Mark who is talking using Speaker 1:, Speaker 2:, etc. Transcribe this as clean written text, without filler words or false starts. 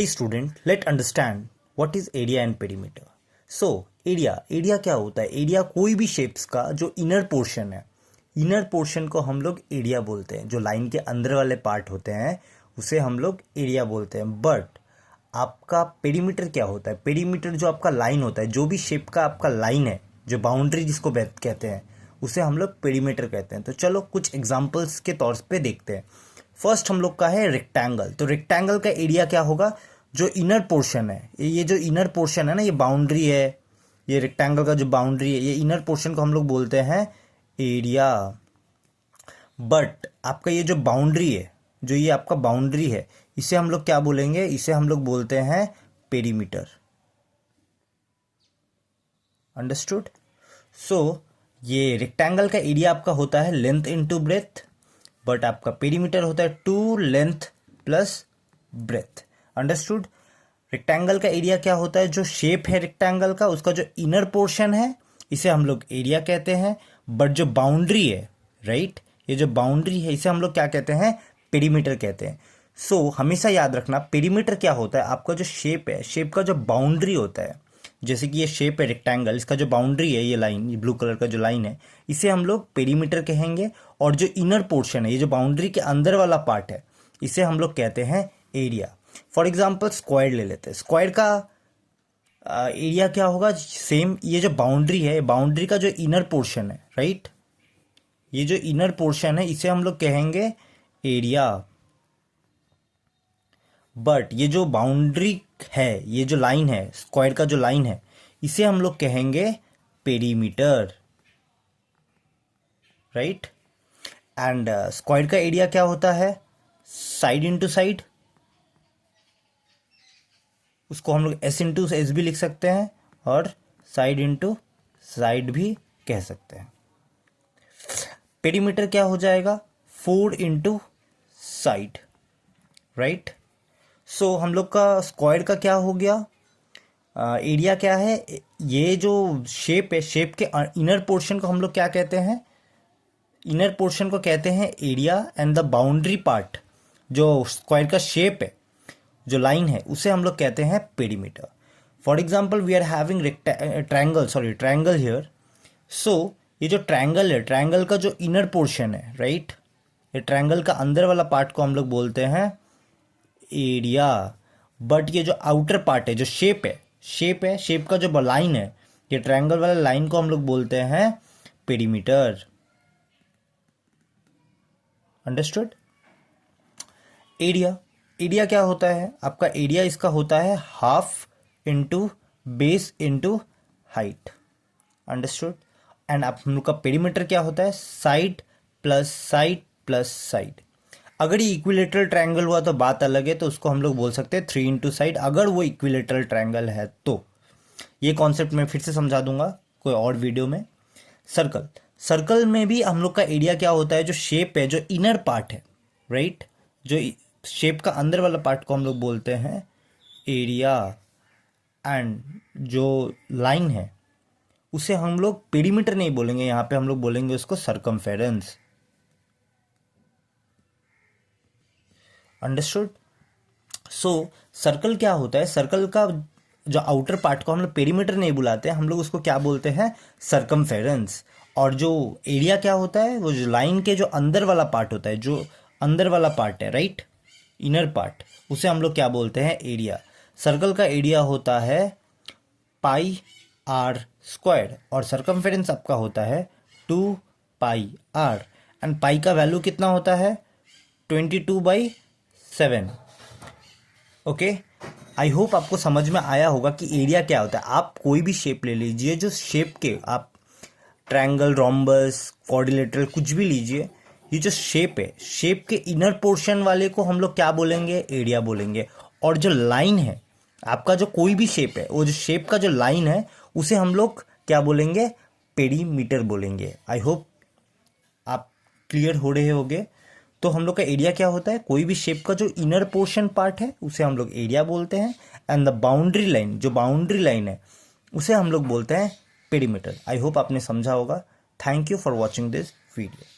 Speaker 1: Hey student, let understand what is area and perimeter. So area क्या होता है? Area कोई भी शेप्स का जो इनर पोर्शन है, इनर पोर्शन को हम लोग एरिया बोलते हैं। जो लाइन के अंदर वाले पार्ट होते हैं उसे हम लोग एरिया बोलते हैं। बट आपका पेरीमीटर क्या होता है? पेरीमीटर जो आपका लाइन होता है, जो भी शेप का आपका लाइन है, जो बाउंड्री जिसको कहते हैं, उसे हम लोग पेरीमीटर कहते हैं। तो चलो कुछ एग्जांपल्स के तौर पे देखते हैं। फर्स्ट हम लोग का है रेक्टेंगल। तो रेक्टेंगल का एरिया क्या होगा? जो इनर पोर्शन है, ये जो इनर पोर्शन है ना, ये बाउंड्री है, ये रेक्टेंगल का जो बाउंड्री है, ये इनर पोर्शन को हम लोग बोलते हैं एरिया। बट आपका ये जो बाउंड्री है, जो ये आपका बाउंड्री है, इसे हम लोग क्या बोलेंगे? इसे हम लोग बोलते हैं पेरीमीटर। अंडरस्टूड? सो ये रेक्टेंगल का एरिया आपका होता है लेंथ इनटू ब्रेथ, बट आपका पेरीमीटर होता है 2 length plus breadth. Understood? Rectangle का एरिया क्या होता है? जो शेप है रेक्टेंगल का, उसका जो इनर पोर्शन है, इसे हम लोग एरिया कहते हैं। बट जो बाउंड्री है, राइट, ये जो बाउंड्री है, इसे हम लोग क्या कहते हैं? पेरीमीटर कहते हैं। सो हमेशा याद रखना, पेरीमीटर क्या होता है? आपका जो शेप है, शेप का जो बाउंड्री होता है, जैसे कि ये शेप है रेक्टेंगल, इसका जो बाउंड्री है, ये लाइन, ये ब्लू कलर का जो लाइन है, इसे हम लोग पेरीमीटर कहेंगे। और जो इनर पोर्शन है, ये जो बाउंड्री के अंदर वाला पार्ट है, इसे हम लोग कहते हैं एरिया। फॉर एग्जाम्पल स्क्वायर ले लेते हैं। स्क्वायर का एरिया क्या होगा? सेम, ये जो बाउंड्री है, बाउंड्री का जो इनर पोर्शन है, राइट, ये जो इनर पोर्शन है, इसे हम लोग कहेंगे एरिया। बट ये जो बाउंड्री है, ये जो लाइन है, स्क्वायर का जो लाइन है, इसे हम लोग कहेंगे पेरीमीटर, राइट। एंड स्क्वायर का एरिया क्या होता है? साइड इंटू साइड, उसको हम लोग एस इंटू एस भी लिख सकते हैं, और साइड इंटू साइड भी कह सकते हैं। पेरीमीटर क्या हो जाएगा? 4 इंटू साइड, राइट। सो हम लोग का स्क्वायर का क्या हो गया? एरिया क्या है? ये जो शेप है, शेप के इनर पोर्शन को हम लोग क्या कहते हैं? इनर पोर्शन को कहते हैं area. And the boundary part, जो स्क्वायर का शेप है, जो लाइन है, उसे हम लोग कहते हैं perimeter. For example we are having triangle here. So ये जो ट्रायंगल है, ट्रायंगल का जो इनर पोर्शन है, राइट, ये ट्रायंगल का अंदर वाला पार्ट को हम लोग बोलते हैं एरिया। बट ये जो आउटर पार्ट है, जो शेप है, शेप का जो लाइन है, ये ट्रायंगल वाला लाइन को हम लोग बोलते हैं पेरीमीटर। अंडरस्टूड? एरिया क्या होता है? आपका एरिया इसका होता है half into base into height. Understood? And आप हम लोग का पेरीमीटर क्या होता है? Side plus side plus side. अगर ये इक्विलेटरल ट्रायंगल हुआ तो बात अलग है, तो उसको हम लोग बोल सकते हैं 3 इंटू साइड, अगर वो इक्विलेटरल ट्रायंगल है तो। ये कॉन्सेप्ट मैं फिर से समझा दूंगा कोई और वीडियो में। सर्कल में भी हम लोग का एरिया क्या होता है? जो शेप है, जो इनर पार्ट है, राइट, जो शेप का अंदर वाला पार्ट को हम लोग बोलते हैं एरिया। एंड जो लाइन है, उसे हम लोग पेरीमीटर नहीं बोलेंगे, यहाँ पे हम लोग बोलेंगे उसको सर्कमफेरेंस। अंडरस्टूड? सो सर्कल क्या होता है? सर्कल का जो आउटर पार्ट को हम लोग पेरीमीटर नहीं बुलाते, हम लोग उसको क्या बोलते हैं? सर्कमफेरेंस। और जो एरिया क्या होता है? वो जो लाइन के जो अंदर वाला पार्ट होता है, जो अंदर वाला पार्ट है, राइट, इनर पार्ट, उसे हम लोग क्या बोलते हैं? एरिया। सर्कल का एरिया होता है पाई आर स्क्वायर, और सर्कमफेरेंस आपका होता है 2 पाई आर। एंड पाई का वैल्यू कितना होता है? 22/7। ओके, आई होप आपको समझ में आया होगा कि एरिया क्या होता है। आप कोई भी शेप ले लीजिए, जो शेप के, आप ट्रायंगल, रोम्बस, क्वाड्रिलेटरल, कुछ भी लीजिए, ये जो शेप है, शेप के इनर पोर्शन वाले को हम लोग क्या बोलेंगे? एरिया बोलेंगे। और जो लाइन है, आपका जो कोई भी शेप है, वो जो शेप का जो लाइन है, उसे हम लोग क्या बोलेंगे? पेरीमीटर बोलेंगे। आई होप आप क्लियर हो रहे होंगे। तो हम लोग का एरिया क्या होता है? कोई भी शेप का जो इनर पोर्शन पार्ट है, उसे हम लोग एरिया बोलते हैं। एंड द बाउंड्री लाइन, जो बाउंड्री लाइन है, उसे हम लोग बोलते हैं पेरीमीटर। आई होप आपने समझा होगा। Thank you for watching this video.